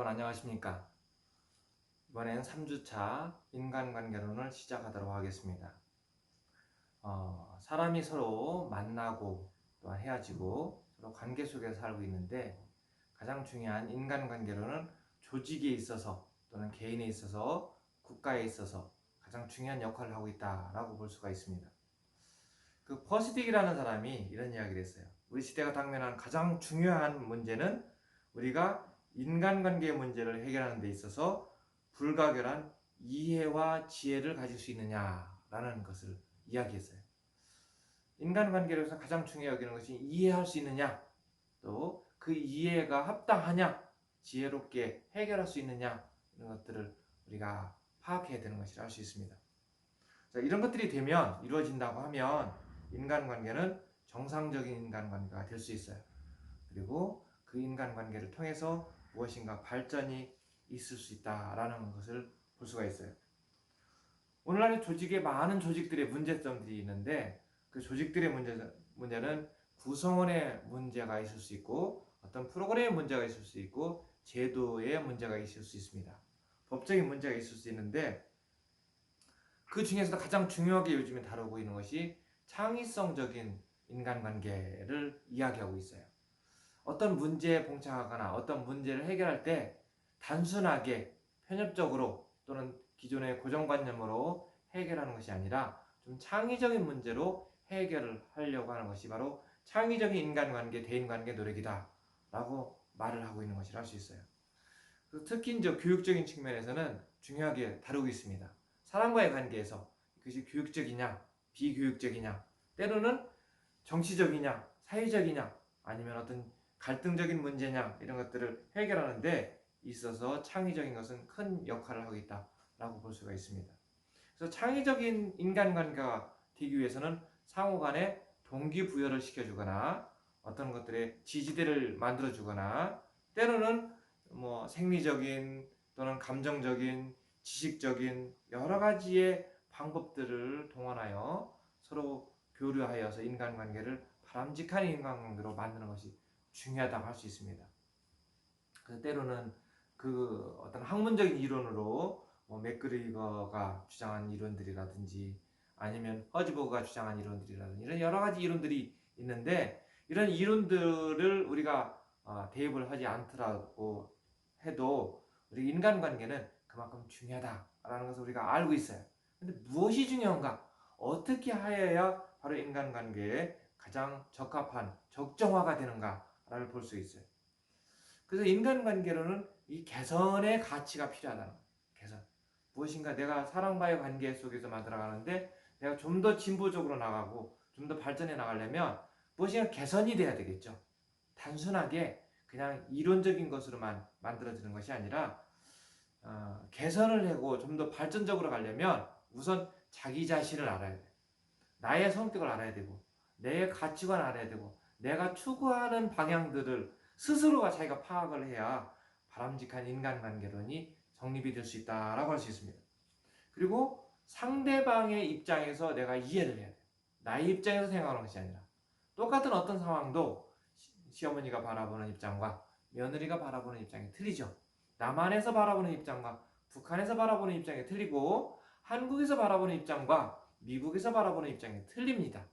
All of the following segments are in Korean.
여러분 안녕하십니까? 이번엔 3주차 인간관계론을 시작하도록 하겠습니다. 사람이 서로 만나고 또한 헤어지고 서로 관계 속에서 살고 있는데 가장 중요한 인간관계론은 조직에 있어서 또는 개인에 있어서 국가에 있어서 가장 중요한 역할을 하고 있다라고 볼 수가 있습니다. 그 퍼시딕이라는 사람이 이런 이야기를 했어요. 우리 시대가 당면한 가장 중요한 문제는 우리가 인간관계의 문제를 해결하는 데 있어서 불가결한 이해와 지혜를 가질 수 있느냐라는 것을 이야기했어요. 인간관계로서 가장 중요하게 여기는 것이 이해할 수 있느냐, 또 그 이해가 합당하냐, 지혜롭게 해결할 수 있느냐, 이런 것들을 우리가 파악해야 되는 것이라 할 수 있습니다. 자, 이런 것들이 되면, 이루어진다고 하면 인간관계는 정상적인 인간관계가 될 수 있어요. 그리고 그 인간관계를 통해서 무엇인가 발전이 있을 수 있다라는 것을 볼 수가 있어요. 오늘날의 조직에 많은 조직들의 문제점들이 있는데 그 조직들의 문제는 구성원의 문제가 있을 수 있고 어떤 프로그램의 문제가 있을 수 있고 제도의 문제가 있을 수 있습니다. 법적인 문제가 있을 수 있는데 그 중에서도 가장 중요하게 요즘에 다루고 있는 것이 창의성적인 인간관계를 이야기하고 있어요. 어떤 문제에 봉착하거나 어떤 문제를 해결할 때 단순하게 편협적으로 또는 기존의 고정관념으로 해결하는 것이 아니라 좀 창의적인 문제로 해결을 하려고 하는 것이 바로 창의적인 인간관계, 대인관계 노력이다 라고 말을 하고 있는 것이라 할 수 있어요. 특히 이제 교육적인 측면에서는 중요하게 다루고 있습니다. 사람과의 관계에서 그것이 교육적이냐 비교육적이냐, 때로는 정치적이냐 사회적이냐, 아니면 어떤 갈등적인 문제냐, 이런 것들을 해결하는 데 있어서 창의적인 것은 큰 역할을 하고 있다라고 볼 수가 있습니다. 그래서 창의적인 인간관계가 되기 위해서는 상호 간에 동기부여를 시켜주거나 어떤 것들의 지지대를 만들어주거나 때로는 생리적인 또는 감정적인 지식적인 여러 가지의 방법들을 동원하여 서로 교류하여서 인간관계를 바람직한 인간관계로 만드는 것이 중요하다고 할 수 있습니다. 그래서 때로는 그 어떤 학문적인 이론으로 맥그리거가 주장한 이론들이라든지 아니면 허즈버그가 주장한 이론들이라든지 이런 여러 가지 이론들이 있는데 이런 이론들을 우리가 대입을 하지 않더라고 해도 우리 인간관계는 그만큼 중요하다라는 것을 우리가 알고 있어요. 근데 무엇이 중요한가? 어떻게 하여야 바로 인간관계에 가장 적합한 적정화가 되는가를 볼 수 있어요. 그래서 인간관계로는 이 개선의 가치가 필요하다는 거예요. 개선. 무엇인가 내가 사람과의 관계 속에서 만들어가는데 내가 좀 더 진보적으로 나가고 좀 더 발전해 나가려면 무엇인가 개선이 돼야 되겠죠. 단순하게 그냥 이론적인 것으로만 만들어지는 것이 아니라 개선을 하고 좀 더 발전적으로 가려면 우선 자기 자신을 알아야 돼요. 나의 성격을 알아야 되고 내 가치관을 알아야 되고 내가 추구하는 방향들을 스스로가 자기가 파악을 해야 바람직한 인간관계론이 성립이 될 수 있다라고 할 수 있습니다. 그리고 상대방의 입장에서 내가 이해를 해야 돼요. 나의 입장에서 생각하는 것이 아니라 똑같은 어떤 상황도 시어머니가 바라보는 입장과 며느리가 바라보는 입장이 틀리죠. 남한에서 바라보는 입장과 북한에서 바라보는 입장이 틀리고 한국에서 바라보는 입장과 미국에서 바라보는 입장이 틀립니다.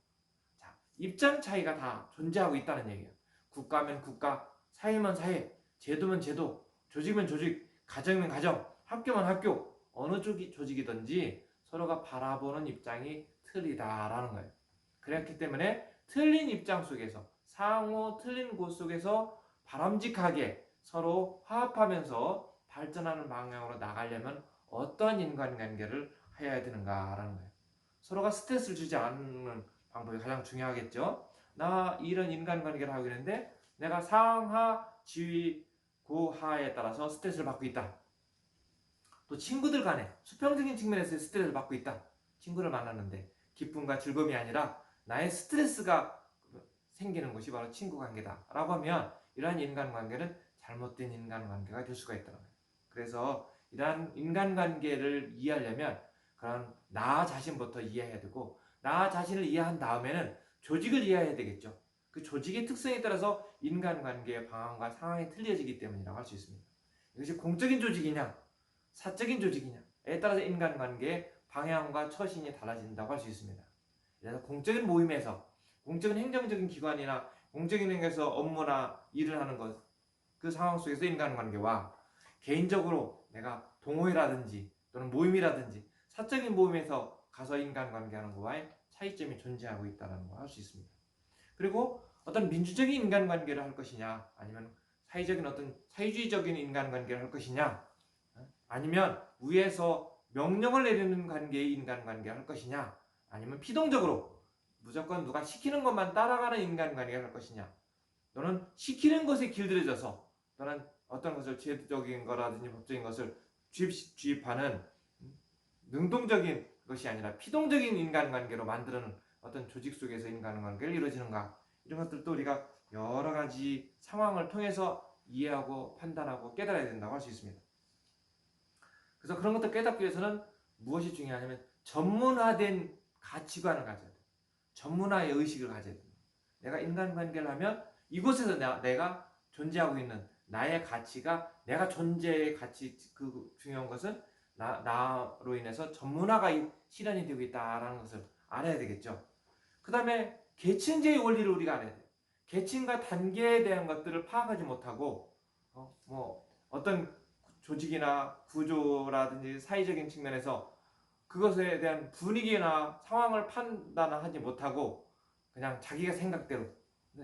자, 입장 차이가 다 존재하고 있다는 얘기예요. 국가면 국가, 사회면 사회, 제도면 제도, 조직면 조직, 가정이면 가정, 학교면 학교, 어느 조직이든지 서로가 바라보는 입장이 틀리다라는 거예요. 그렇기 때문에 틀린 입장 속에서 상호 틀린 곳 속에서 바람직하게 서로 화합하면서 발전하는 방향으로 나가려면 어떤 인간관계를 해야 되는가라는 거예요. 서로가 스트레스를 주지 않는 방법이 가장 중요하겠죠. 나 이런 인간관계를 하고 있는데 내가 상하, 지위, 고하에 따라서 스트레스를 받고 있다. 또 친구들 간에 수평적인 측면에서 스트레스를 받고 있다. 친구를 만났는데 기쁨과 즐거움이 아니라 나의 스트레스가 생기는 것이 바로 친구 관계다 라고 하면 이러한 인간관계는 잘못된 인간관계가 될 수가 있다는 거예요. 그래서 이러한 인간관계를 이해하려면 그런 나 자신부터 이해해야 되고 나 자신을 이해한 다음에는 조직을 이해해야 되겠죠. 그 조직의 특성에 따라서 인간관계의 방향과 상황이 틀려지기 때문이라고 할 수 있습니다. 이것이 공적인 조직이냐, 사적인 조직이냐에 따라서 인간관계의 방향과 처신이 달라진다고 할 수 있습니다. 그래서 공적인 모임에서, 공적인 행정적인 기관이나 공적인 행에서 업무나 일을 하는 것, 그 상황 속에서 인간관계와 개인적으로 내가 동호회라든지 또는 모임이라든지 사적인 모임에서 가서 인간관계하는 것과의 차이점이 존재하고 있다는 걸 할 수 있습니다. 그리고 어떤 민주적인 인간관계를 할 것이냐, 아니면 사회적인 어떤 사회주의적인 인간관계를 할 것이냐, 아니면 위에서 명령을 내리는 관계의 인간관계를 할 것이냐, 아니면 피동적으로 무조건 누가 시키는 것만 따라가는 인간관계를 할 것이냐, 또는 시키는 것에 길들여져서 또는 어떤 것을 제도적인 거라든지 법적인 것을 주입하는 능동적인 것이 아니라 피동적인 인간관계로 만드는 어떤 조직 속에서 인간관계를 이루어지는가, 이런 것들도 우리가 여러 가지 상황을 통해서 이해하고 판단하고 깨달아야 된다고 할 수 있습니다. 그래서 그런 것들 깨닫기 위해서는 무엇이 중요하냐면 전문화된 가치관을 가져야 돼요. 전문화의 의식을 가져야 돼요. 내가 인간관계를 하면 이곳에서 내가 존재하고 있는 나의 가치가, 내가 존재의 가치, 그 중요한 것은 나로 인해서 전문화가 실현이 되고 있다라는 것을 알아야 되겠죠. 그 다음에 계층제의 원리를 우리가 알아야 돼요. 계층과 단계에 대한 것들을 파악하지 못하고 어떤 조직이나 구조라든지 사회적인 측면에서 그것에 대한 분위기나 상황을 판단하지 못하고 그냥 자기가 생각대로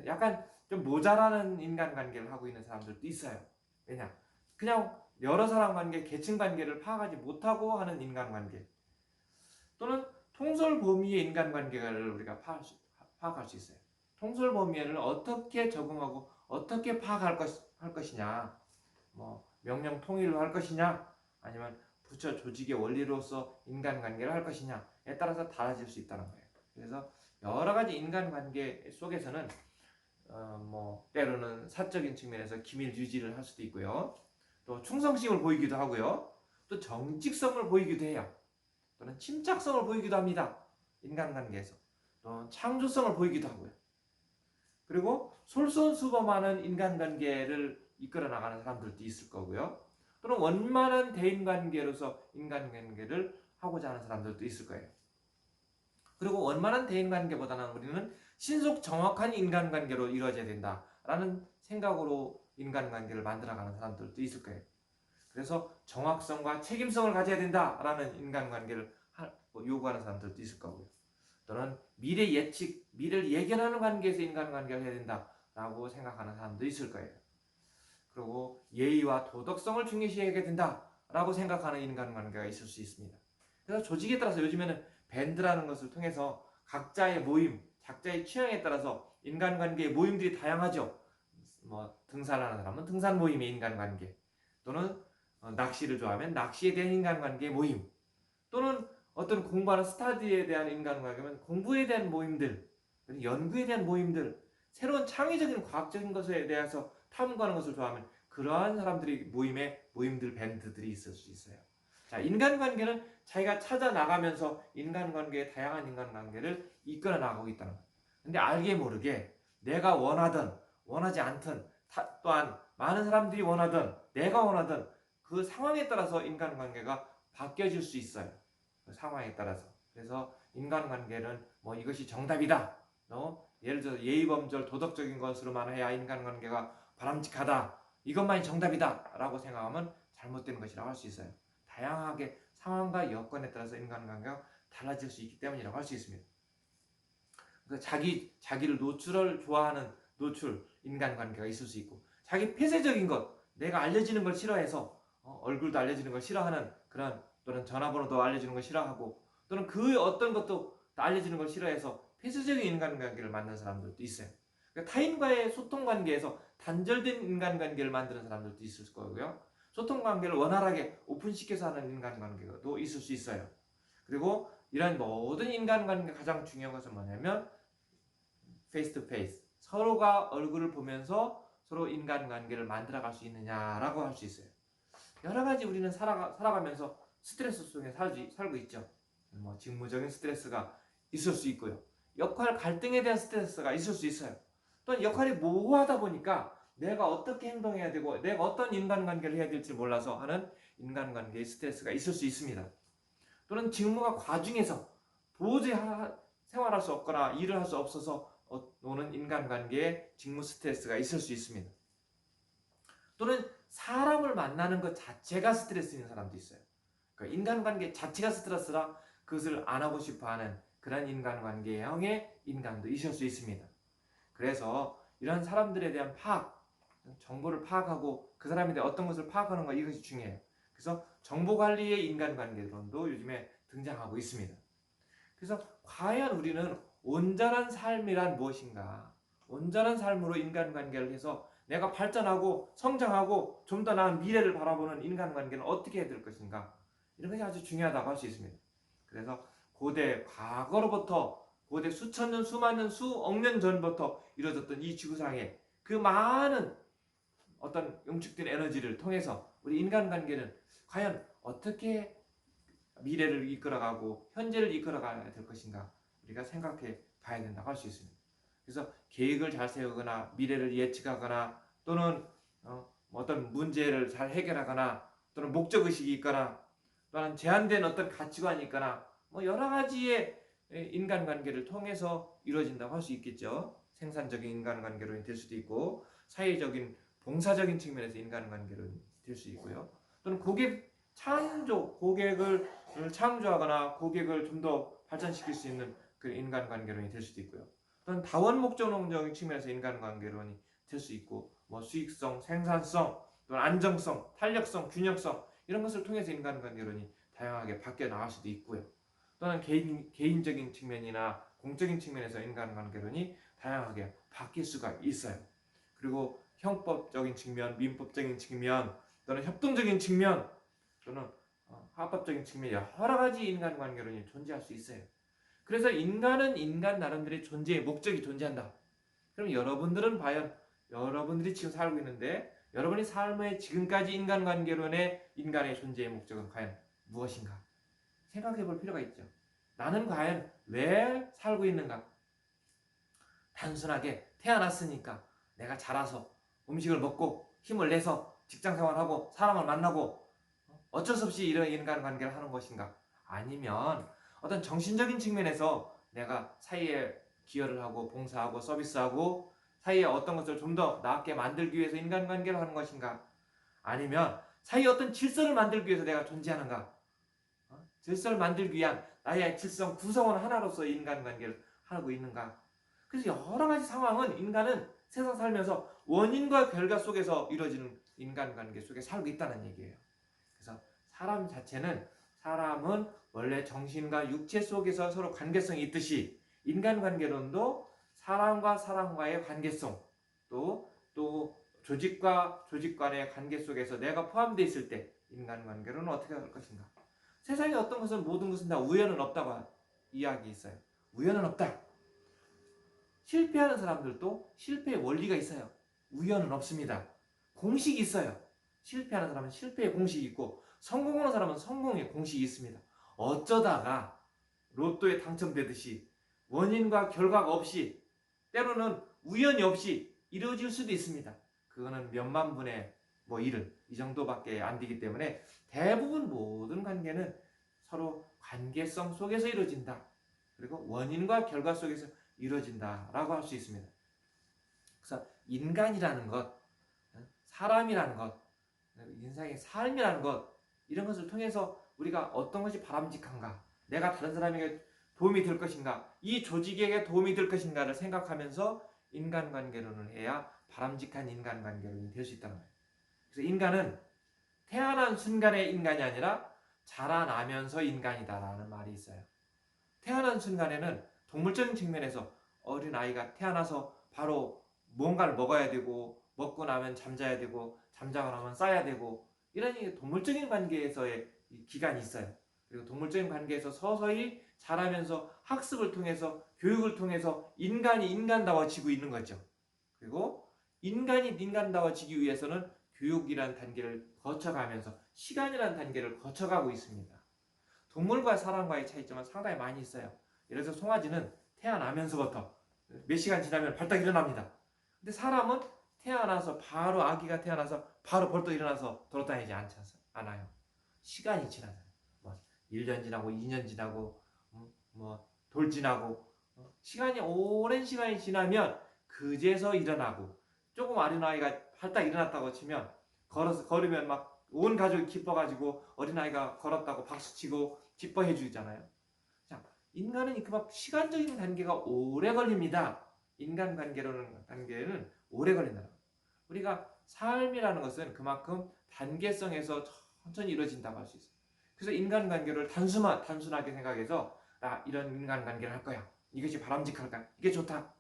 약간 좀 모자라는 인간관계를 하고 있는 사람들도 있어요. 왜냐? 그냥 여러 사람 관계, 계층 관계를 파악하지 못하고 하는 인간관계, 또는 통솔 범위의 인간관계를 우리가 파악할 수 있어요. 통솔 범위를 어떻게 적응하고 어떻게 파악할 것이냐, 명령 통일로 할 것이냐, 아니면 부처 조직의 원리로서 인간관계를 할 것이냐에 따라서 달라질 수 있다는 거예요. 그래서 여러 가지 인간관계 속에서는 때로는 사적인 측면에서 기밀 유지를 할 수도 있고요. 또 충성심을 보이기도 하고요. 또 정직성을 보이기도 해요. 또는 침착성을 보이기도 합니다. 인간관계에서. 또 창조성을 보이기도 하고요. 그리고 솔선수범하는 인간관계를 이끌어 나가는 사람들도 있을 거고요. 또는 원만한 대인관계로서 인간관계를 하고자 하는 사람들도 있을 거예요. 그리고 원만한 대인관계보다는 우리는 신속 정확한 인간관계로 이루어져야 된다라는 생각으로 인간관계를 만들어가는 사람들도 있을 거예요. 그래서 정확성과 책임성을 가져야 된다라는 인간관계를 요구하는 사람들도 있을 거고요. 또는 미래 예측, 미래를 예견하는 관계에서 인간관계를 해야 된다라고 생각하는 사람도 있을 거예요. 그리고 예의와 도덕성을 중요시해야 된다라고 생각하는 인간관계가 있을 수 있습니다. 그래서 조직에 따라서 요즘에는 밴드라는 것을 통해서 각자의 모임, 각자의 취향에 따라서 인간관계의 모임들이 다양하죠. 등산하는 사람은 등산 모임의 인간관계, 또는 낚시를 좋아하면 낚시에 대한 인간관계의 모임, 또는 어떤 공부하는 스타디에 대한 인간관계면 공부에 대한 모임들, 연구에 대한 모임들, 새로운 창의적인 과학적인 것에 대해서 탐구하는 것을 좋아하면 그러한 사람들이 모임들, 밴드들이 있을 수 있어요. 자, 인간관계는 자기가 찾아 나가면서 인간관계의 다양한 인간관계를 이끌어 나가고 있다는 거예요. 근데 알게 모르게 내가 원하든 원하지 않든 또한 많은 사람들이 원하든 내가 원하든 그 상황에 따라서 인간관계가 바뀌어질 수 있어요. 그 상황에 따라서. 그래서 인간관계는 이것이 정답이다. 예를 들어 예의범절 도덕적인 것으로만 해야 인간관계가 바람직하다. 이것만이 정답이다 라고 생각하면 잘못된 것이라고 할 수 있어요. 다양하게 상황과 여건에 따라서 인간관계가 달라질 수 있기 때문이라고 할 수 있습니다. 그래서 자기를 노출을 좋아하는 인간관계가 있을 수 있고, 자기 폐쇄적인 것, 내가 알려지는 걸 싫어해서 얼굴도 알려지는 걸 싫어하는 그런, 또는 전화번호도 알려주는 걸 싫어하고, 또는 그 어떤 것도 알려지는 걸 싫어해서 폐쇄적인 인간관계를 만드는 사람들도 있어요. 그러니까 타인과의 소통관계에서 단절된 인간관계를 만드는 사람들도 있을 거고요. 소통관계를 원활하게 오픈시켜서 하는 인간관계도 있을 수 있어요. 그리고 이런 모든 인간관계 가장 중요한 것은 뭐냐면 페이스 투 페이스, 서로가 얼굴을 보면서 서로 인간관계를 만들어갈 수 있느냐라고 할 수 있어요. 여러 가지 우리는 살아가면서 스트레스 속에 살고 있죠. 직무적인 스트레스가 있을 수 있고요. 역할 갈등에 대한 스트레스가 있을 수 있어요. 또 역할이 모호하다 보니까 내가 어떻게 행동해야 되고 내가 어떤 인간관계를 해야 될지 몰라서 하는 인간관계의 스트레스가 있을 수 있습니다. 또는 직무가 과중해서 도저히 생활할 수 없거나 일을 할 수 없어서 오는 인간관계에 직무 스트레스가 있을 수 있습니다. 또는 사람을 만나는 것 자체가 스트레스인 사람도 있어요. 그러니까 인간관계 자체가 스트레스라 그것을 안 하고 싶어하는 그런 인간관계형의 인간도 있을 수 있습니다. 그래서 이런 사람들에 대한 파악, 정보를 파악하고 그 사람에 대해 어떤 것을 파악하는 것, 이것이 중요해요. 그래서 정보관리의 인간관계론도 요즘에 등장하고 있습니다. 그래서 과연 우리는 온전한 삶이란 무엇인가? 온전한 삶으로 인간관계를 해서 내가 발전하고 성장하고 좀 더 나은 미래를 바라보는 인간관계는 어떻게 해야 될 것인가? 이런 것이 아주 중요하다고 할 수 있습니다. 그래서 고대 과거로부터 고대 수천 년, 수만 년, 수억 년 전부터 이루어졌던 이 지구상에 그 많은 어떤 응축된 에너지를 통해서 우리 인간관계는 과연 어떻게 미래를 이끌어가고 현재를 이끌어가야 될 것인가 우리가 생각해 봐야 된다고 할 수 있습니다. 그래서 계획을 잘 세우거나 미래를 예측하거나 또는 어떤 문제를 잘 해결하거나 또는 목적의식이 있거나 또는 제한된 어떤 가치관이 있거나 여러 가지의 인간관계를 통해서 이루어진다고 할 수 있겠죠. 생산적인 인간관계로 될 수도 있고 사회적인 봉사적인 측면에서 인간관계로 될 수 있고요. 또는 고객을 창조하거나 고객을 좀 더 발전시킬 수 있는 그 인간관계론이 될 수도 있고요. 또는 다원 목적론적인 측면에서 인간관계론이 될 수 있고 수익성, 생산성, 또는 안정성, 탄력성, 균형성 이런 것을 통해서 인간관계론이 다양하게 바뀌어 나갈 수도 있고요. 또는 개인적인 측면이나 공적인 측면에서 인간관계론이 다양하게 바뀔 수가 있어요. 그리고 형법적인 측면, 민법적인 측면, 또는 협동적인 측면, 또는 합법적인 측면 여러 가지 인간관계론이 존재할 수 있어요. 그래서 인간은 인간 나름대로의 존재의 목적이 존재한다. 그럼 여러분들은 과연 여러분들이 지금 살고 있는데 여러분의 삶의 지금까지 인간관계론의 인간의 존재의 목적은 과연 무엇인가? 생각해 볼 필요가 있죠. 나는 과연 왜 살고 있는가? 단순하게 태어났으니까 내가 자라서 음식을 먹고 힘을 내서 직장생활하고 사람을 만나고 어쩔 수 없이 이런 인간관계를 하는 것인가? 아니면 어떤 정신적인 측면에서 내가 사회에 기여를 하고 봉사하고 서비스하고 사회에 어떤 것을 좀 더 나았게 만들기 위해서 인간관계를 하는 것인가? 아니면 사회에 어떤 질서를 만들기 위해서 내가 존재하는가? 질서를 만들기 위한 나의 질성 구성원 하나로서 인간관계를 하고 있는가? 그래서 여러 가지 상황은 인간은 세상 살면서 원인과 결과 속에서 이루어지는 인간관계 속에 살고 있다는 얘기예요. 그래서 사람은 원래 정신과 육체 속에서 서로 관계성이 있듯이 인간관계론도 사람과 사람과의 관계성 또 조직과 조직 간의 관계 속에서 내가 포함되어 있을 때 인간관계로는 어떻게 할 것인가? 세상에 어떤 것은 모든 것은 다 우연은 없다고 이야기 있어요. 우연은 없다. 실패하는 사람들도 실패의 원리가 있어요. 우연은 없습니다. 공식이 있어요. 실패하는 사람은 실패의 공식이 있고 성공하는 사람은 성공의 공식이 있습니다. 어쩌다가 로또에 당첨되듯이 원인과 결과가 없이 때로는 우연이 없이 이루어질 수도 있습니다. 그거는 몇만 분의 일을 이 정도밖에 안 되기 때문에 대부분 모든 관계는 서로 관계성 속에서 이루어진다. 그리고 원인과 결과 속에서 이루어진다라고 할 수 있습니다. 그래서 인간이라는 것, 사람이라는 것, 인생의 삶이라는 것 이런 것을 통해서 우리가 어떤 것이 바람직한가, 내가 다른 사람에게 도움이 될 것인가, 이 조직에게 도움이 될 것인가를 생각하면서 인간관계론을 해야 바람직한 인간관계론이 될 수 있다는 거예요. 그래서 인간은 태어난 순간의 인간이 아니라 자라나면서 인간이다라는 말이 있어요. 태어난 순간에는 동물적인 측면에서 어린아이가 태어나서 바로 뭔가를 먹어야 되고 먹고 나면 잠자야 되고 잠자고 나면 싸야 되고 이런 동물적인 관계에서의 기간이 있어요. 그리고 동물적인 관계에서 서서히 자라면서 학습을 통해서 교육을 통해서 인간이 인간다워지고 있는 거죠. 그리고 인간이 인간다워지기 위해서는 교육이라는 단계를 거쳐가면서 시간이라는 단계를 거쳐가고 있습니다. 동물과 사람과의 차이점은 상당히 많이 있어요. 예를 들어서 송아지는 태어나면서부터 몇 시간 지나면 발딱 일어납니다. 근데 사람은 태어나서 바로 아기가 태어나서 바로 벌떡 일어나서 돌아다니지 않아요. 시간이 지나잖아요. 뭐 1년 지나고 2년 지나고 뭐 돌 지나고 시간이 오랜 시간이 지나면 그제서 일어나고 조금 어린아이가 발딱 일어났다고 치면 걸으면 막 온 가족이 기뻐가지고 어린아이가 걸었다고 박수치고 기뻐해 주잖아요. 자, 인간은 그만 시간적인 단계가 오래 걸립니다. 단계는 오래 걸린다. 우리가 삶이라는 것은 그만큼 단계성에서 천천히 이루어진다고 할 수 있어요. 그래서 인간관계를 단순하게 생각해서 이런 인간관계를 할 거야. 이것이 바람직할까? 이게 좋다.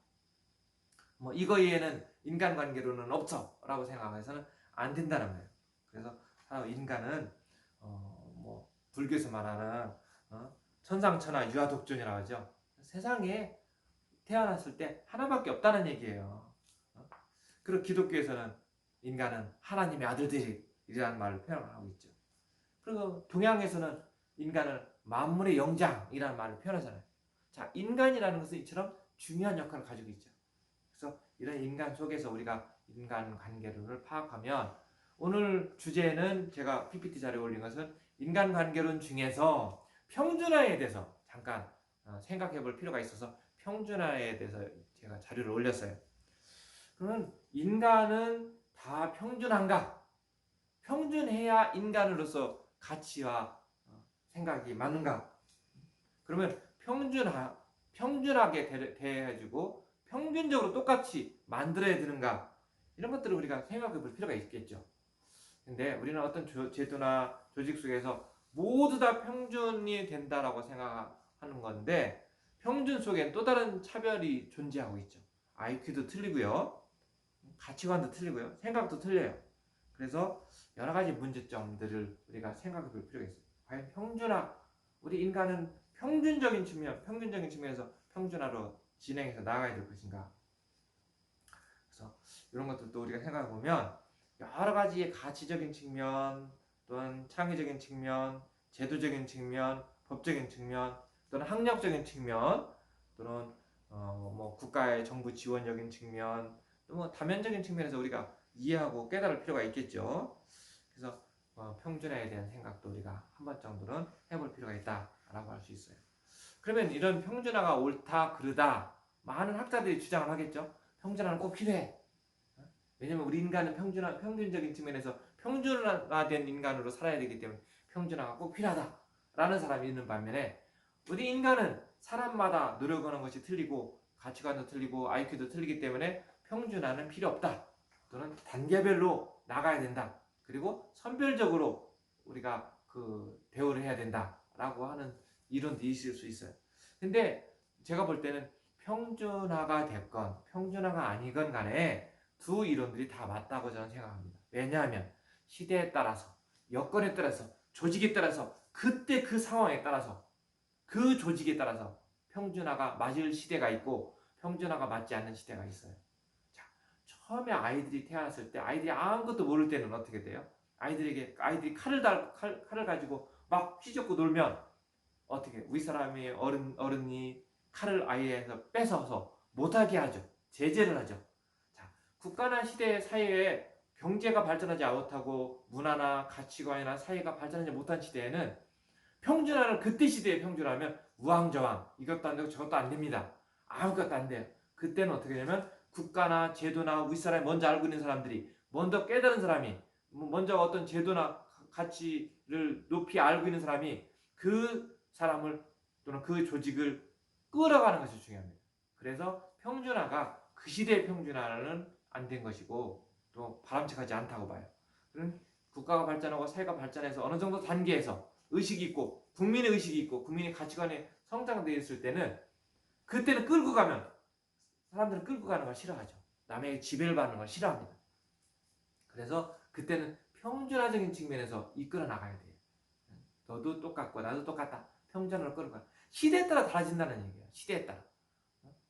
뭐 이거에는 인간관계로는 없어라고 생각해서는 안 된다는 거예요. 그래서 인간은 뭐 불교에서 말하는 천상천하 유아독존이라고 하죠. 세상에 태어났을 때 하나밖에 없다는 얘기예요. 그리고 기독교에서는 인간은 하나님의 아들들이라는 말을 표현하고 있죠. 그리고 동양에서는 인간을 만물의 영장이라는 말을 표현하잖아요. 자, 인간이라는 것은 이처럼 중요한 역할을 가지고 있죠. 그래서 이런 인간 속에서 우리가 인간관계론을 파악하면 오늘 주제는 제가 PPT 자료에 올린 것은 인간관계론 중에서 평준화에 대해서 잠깐 생각해 볼 필요가 있어서 평준화에 대해서 제가 자료를 올렸어요. 그러면 인간은 다 평준한가? 평준해야 인간으로서 가치와 생각이 맞는가? 그러면 평준하게 대해주고 평균적으로 똑같이 만들어야 되는가? 이런 것들을 우리가 생각해 볼 필요가 있겠죠. 근데 우리는 어떤 제도나 조직 속에서 모두 다 평준이 된다라고 생각하는 건데 평준 속엔 또 다른 차별이 존재하고 있죠. IQ도 틀리고요. 가치관도 틀리고요. 생각도 틀려요. 그래서 여러 가지 문제점들을 우리가 생각해 볼 필요가 있어요. 과연 우리 인간은 평균적인 측면에서 평준화로 진행해서 나아가야 될 것인가? 그래서 이런 것들도 우리가 생각해 보면 여러 가지의 가치적인 측면, 또는 창의적인 측면, 제도적인 측면, 법적인 측면, 또는 학력적인 측면, 또는 뭐 국가의 정부 지원적인 측면, 또 뭐 다면적인 측면에서 우리가 이해하고 깨달을 필요가 있겠죠. 그래서 평준화에 대한 생각도 우리가 한 번 정도는 해볼 필요가 있다라고 할 수 있어요. 그러면 이런 평준화가 옳다, 그르다 많은 학자들이 주장을 하겠죠. 평준화는 꼭 필요해. 왜냐면 우리 인간은 평균적인 측면에서 평준화된 인간으로 살아야 되기 때문에 평준화가 꼭 필요하다라는 사람이 있는 반면에 우리 인간은 사람마다 노력하는 것이 틀리고 가치관도 틀리고 IQ도 틀리기 때문에 평준화는 필요 없다. 또는 단계별로 나가야 된다. 그리고 선별적으로 우리가 대우를 해야 된다라고 하는 이론도 있을 수 있어요. 근데 제가 볼 때는 평준화가 됐건 평준화가 아니건 간에 두 이론들이 다 맞다고 저는 생각합니다. 왜냐하면 시대에 따라서, 여건에 따라서, 조직에 따라서, 그때 그 상황에 따라서, 그 조직에 따라서 평준화가 맞을 시대가 있고 평준화가 맞지 않는 시대가 있어요. 자, 처음에 아이들이 태어났을 때 아이들이 아무것도 모를 때는 어떻게 돼요? 아이들이 칼을 가지고 막 휘젓고 놀면 어떻게 우리 사람의 어른이 칼을 아이에서 뺏어서 못하게 하죠. 제재를 하죠. 국가나 시대 사회에 경제가 발전하지 못하고 문화나 가치관이나 사회가 발전하지 못한 시대에는 평준화를 그때 시대에 평준화하면 우왕좌왕 이것도 안 되고 저것도 안 됩니다. 아무것도 안 돼요. 그때는 어떻게 되냐면 국가나 제도나 우리 사람이 먼저 알고 있는 사람들이 먼저 깨달은 사람이 먼저 어떤 제도나 가치를 높이 알고 있는 사람이 그 사람을 또는 그 조직을 끌어가는 것이 중요합니다. 그래서 평준화가 그 시대의 평준화는 안 된 것이고 또 바람직하지 않다고 봐요. 그럼 국가가 발전하고 사회가 발전해서 어느 정도 단계에서 의식이 있고 국민의 의식이 있고 국민의 가치관이 성장되어 있을 때는 그때는 사람들은 끌고 가는 걸 싫어하죠. 남에게 지배를 받는 걸 싫어합니다. 그래서 그때는 평준화적인 측면에서 이끌어 나가야 돼요. 너도 똑같고 나도 똑같다. 평준화로 끌어가. 시대에 따라 달라진다는 얘기예요.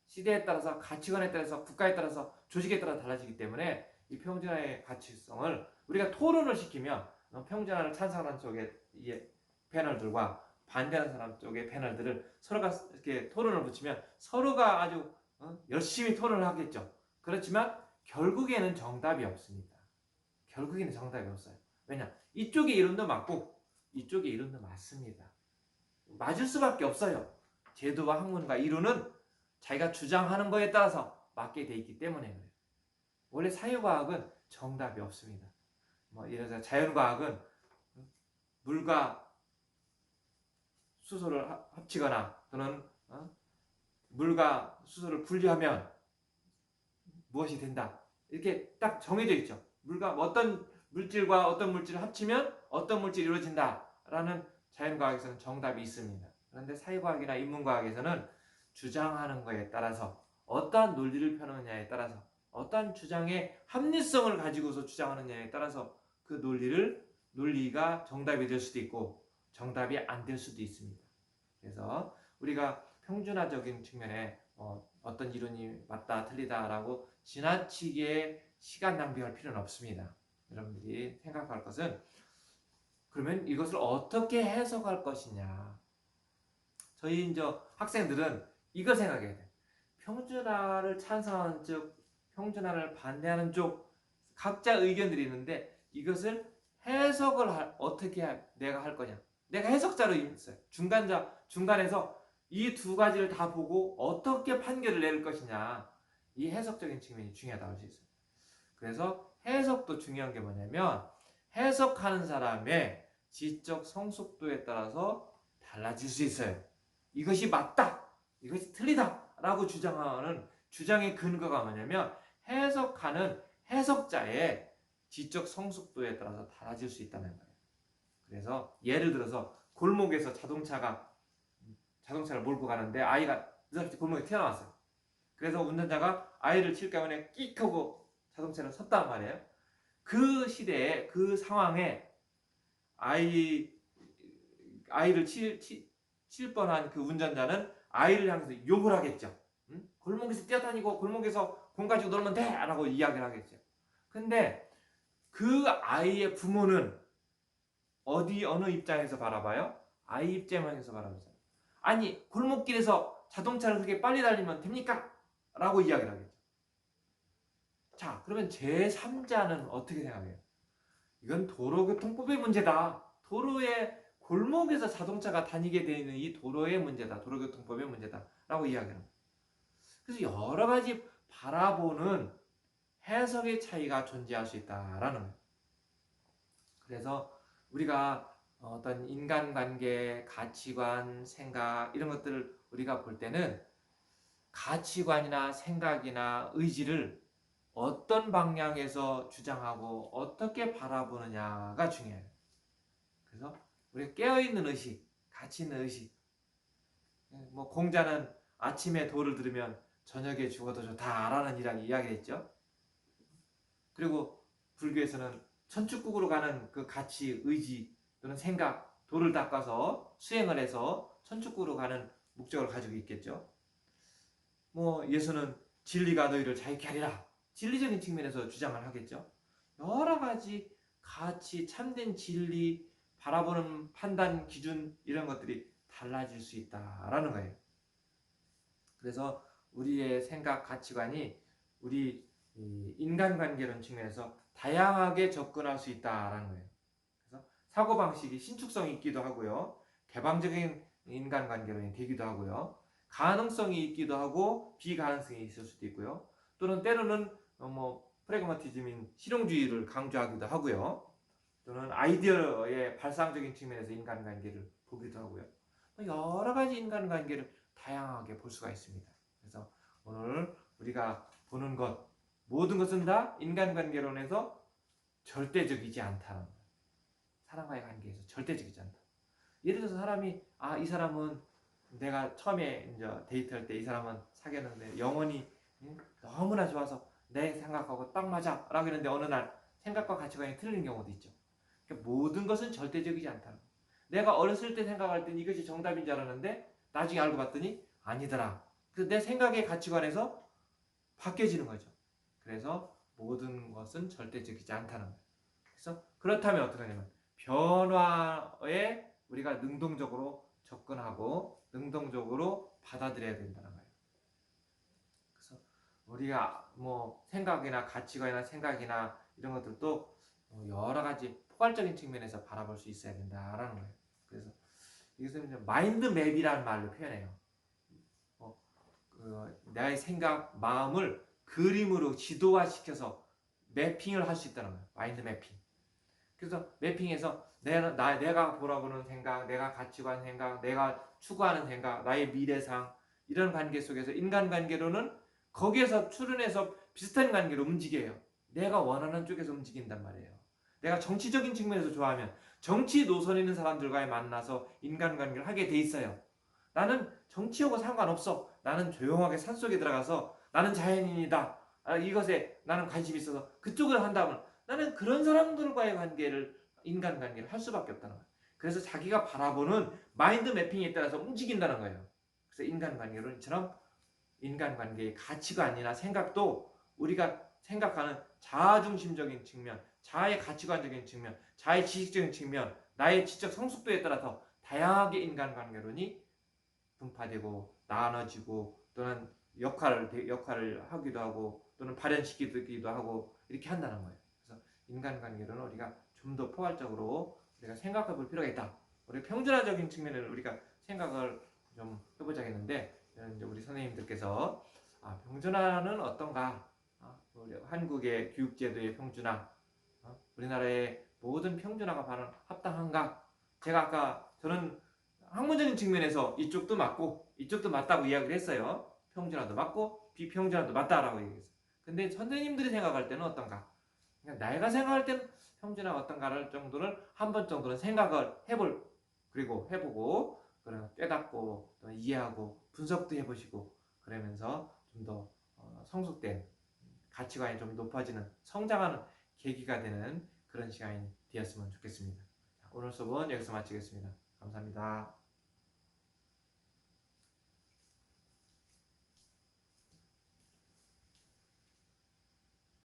시대에 따라서 가치관에 따라서 국가에 따라서 조직에 따라 달라지기 때문에 이 평준화의 가치성을 우리가 토론을 시키면 평준화를 찬성하는 쪽의 패널들과 반대하는 사람 쪽의 패널들을 서로가 이렇게 토론을 붙이면 서로가 아주 열심히 토론을 하겠죠. 그렇지만 결국에는 정답이 없습니다. 결국에는 정답이 없어요. 왜냐? 이쪽의 이론도 맞고 이쪽의 이론도 맞습니다. 맞을 수밖에 없어요. 제도와 학문과 이론은 자기가 주장하는 거에 따라서 맞게 돼 있기 때문에 그래요. 원래 사회과학은 정답이 없습니다. 뭐 예를 들어 자연과학은 물과 수소를 합치거나 또는 물과 수소를 분리하면 무엇이 된다. 이렇게 딱 정해져 있죠. 물과 어떤 물질과 어떤 물질을 합치면 어떤 물질이 이루어진다. 라는 자연과학에서는 정답이 있습니다. 그런데 사회과학이나 인문과학에서는 주장하는 것에 따라서 어떠한 논리를 펴느냐에 따라서 어떠한 주장의 합리성을 가지고서 주장하느냐에 따라서 그 논리가 정답이 될 수도 있고 정답이 안 될 수도 있습니다. 그래서 우리가 평준화적인 측면에 어떤 이론이 맞다 틀리다라고 지나치게 시간 낭비할 필요는 없습니다. 여러분들이 생각할 것은 그러면 이것을 어떻게 해석할 것이냐. 저희 이제 학생들은 이걸 생각해야 돼. 평준화를 찬성하는 쪽, 평준화를 반대하는 쪽 각자 의견들이 있는데 이것을 해석을 어떻게 내가 할 거냐. 내가 해석자로 있어요. 중간에서 이 두 가지를 다 보고 어떻게 판결을 내릴 것이냐. 이 해석적인 측면이 중요하다고 할 수 있어요. 그래서 해석도 중요한 게 뭐냐면 해석하는 사람의 지적 성숙도에 따라서 달라질 수 있어요. 이것이 맞다, 이것이 틀리다 라고 주장하는 주장의 근거가 뭐냐면 해석하는 해석자의 지적 성숙도에 따라서 달라질 수 있다는 거예요. 그래서 예를 들어서 골목에서 자동차를 몰고 가는데 아이가 골목에 튀어나왔어요. 그래서 운전자가 아이를 칠까 하면 끽 하고 자동차를 섰단 말이에요. 그 시대에 그 상황에 아이를 칠 뻔한 그 운전자는 아이를 향해서 욕을 하겠죠. 응? 골목에서 뛰어다니고 골목에서 공 가지고 놀면 돼! 라고 이야기를 하겠죠. 근데 그 아이의 부모는 어느 입장에서 바라봐요? 아이 입장에서 바라보잖아요. 아니 골목길에서 자동차를 그렇게 빨리 달리면 됩니까? 라고 이야기를 하겠죠. 자, 그러면 제3자는 어떻게 생각해요? 이건 도로교통법의 문제다. 도로에 골목에서 자동차가 다니게 되어 있는 이 도로의 문제다. 도로교통법의 문제다. 라고 이야기합니다. 그래서 여러 가지 바라보는 해석의 차이가 존재할 수 있다라는 거예요. 그래서 우리가 어떤 인간관계, 가치관, 생각 이런 것들을 우리가 볼 때는 가치관이나 생각이나 의지를 어떤 방향에서 주장하고 어떻게 바라보느냐가 중요해요. 그래서 우리가 깨어있는 의식, 가치 있는 의식. 뭐 공자는 아침에 도를 들으면 저녁에 죽어도 좋다라는 이야기를 했죠. 그리고 불교에서는 천축국으로 가는 그 가치, 의지 또는 생각, 도를 닦아서 수행을 해서 천축국으로 가는 목적을 가지고 있겠죠. 뭐 예수는 진리가 너희를 자유케 하리라. 진리적인 측면에서 주장을 하겠죠. 여러 가지 가치, 참된 진리, 바라보는 판단 기준 이런 것들이 달라질 수 있다라는 거예요. 그래서 우리의 생각, 가치관이 우리 인간관계론 측면에서 다양하게 접근할 수 있다라는 거예요. 그래서 사고방식이 신축성이 있기도 하고요. 개방적인 인간관계론이 되기도 하고요. 가능성이 있기도 하고 비가능성이 있을 수도 있고요. 또는 때로는 프래그마티즘인 실용주의를 강조하기도 하고요. 또는 아이디어의 발상적인 측면에서 인간관계를 보기도 하고요. 여러 가지 인간관계를 다양하게 볼 수가 있습니다. 그래서 오늘 우리가 보는 것 모든 것은 다 인간관계론에서 절대적이지 않다는 거예요. 사람과의 관계에서 절대적이지 않다. 예를 들어서 사람이 이 사람은 내가 처음에 이제 데이트할 때 이 사람은 사귀었는데 영혼이 너무나 좋아서 내 생각하고 딱 맞아 라고 했는데 어느 날 생각과 가치관이 틀린 경우도 있죠. 그러니까 모든 것은 절대적이지 않다는 거예요. 내가 어렸을 때 생각할 땐 이것이 정답인 줄 알았는데 나중에 알고 봤더니 아니더라. 그래서 내 생각의 가치관에서 바뀌어지는 거죠. 그래서 모든 것은 절대적이지 않다는 거예요. 그래서 그렇다면 어떻게 하냐면 변화에 우리가 능동적으로 접근하고 능동적으로 받아들여야 된다는 거예요. 그래서 우리가 뭐 생각이나 가치관이나 생각이나 이런 것들도 여러 가지 포괄적인 측면에서 바라볼 수 있어야 된다라는 거예요. 그래서 이것은 이제 마인드 맵이라는 말로 표현해요. 나의 생각, 마음을 그림으로 지도화시켜서 매핑을 할 수 있다는 거예요. 마인드 매핑. 그래서 매핑해서 내가 보라고는 생각, 내가 가치관 생각, 내가 추구하는 생각, 나의 미래상 이런 관계 속에서 인간관계로는 거기에서 출현해서 비슷한 관계로 움직여요. 내가 원하는 쪽에서 움직인단 말이에요. 내가 정치적인 측면에서 좋아하면 정치 노선에 있는 사람들과의 만나서 인간관계를 하게 돼 있어요. 나는 정치하고 상관없어. 나는 조용하게 산속에 들어가서 나는 자연인이다. 이것에 나는 관심이 있어서 그쪽을 한다면 나는 그런 사람들과의 인간관계를 할 수밖에 없다는 거예요. 그래서 자기가 바라보는 마인드 매핑에 따라서 움직인다는 거예요. 그래서 인간관계론처럼 인간관계의 가치관이나 생각도 우리가 생각하는 자아중심적인 측면, 자아의 가치관적인 측면, 자아의 지식적인 측면, 나의 지적 성숙도에 따라서 다양하게 인간관계론이 분파되고 나눠지고 또는 역할을 하기도 하고 또는 발현시키기도 하고 이렇게 한다는 거예요. 그래서 인간관계로는 우리가 좀 더 포괄적으로 우리가 생각해 볼 필요가 있다. 우리 평준화적인 측면을 우리가 생각을 좀 해보자겠는데 이제 우리 선생님들께서 평준화는 어떤가? 우리 한국의 교육제도의 평준화, 우리나라의 모든 평준화가 과연 합당한가? 제가 아까 저는 학문적인 측면에서 이쪽도 맞고 이쪽도 맞다고 이야기를 했어요. 평준화도 맞고 비평준화도 맞다라고 얘기했어요. 근데 선생님들이 생각할 때는 어떤가? 그러니까 내가 생각할 때는 평준화가 어떤가를 정도를 한 번 정도는 생각을 해보고 그런 깨닫고 또 이해하고 분석도 해보시고 그러면서 좀 더 성숙된 가치관이 좀 높아지는 성장하는 계기가 되는 그런 시간이 되었으면 좋겠습니다. 오늘 수업은 여기서 마치겠습니다. 감사합니다.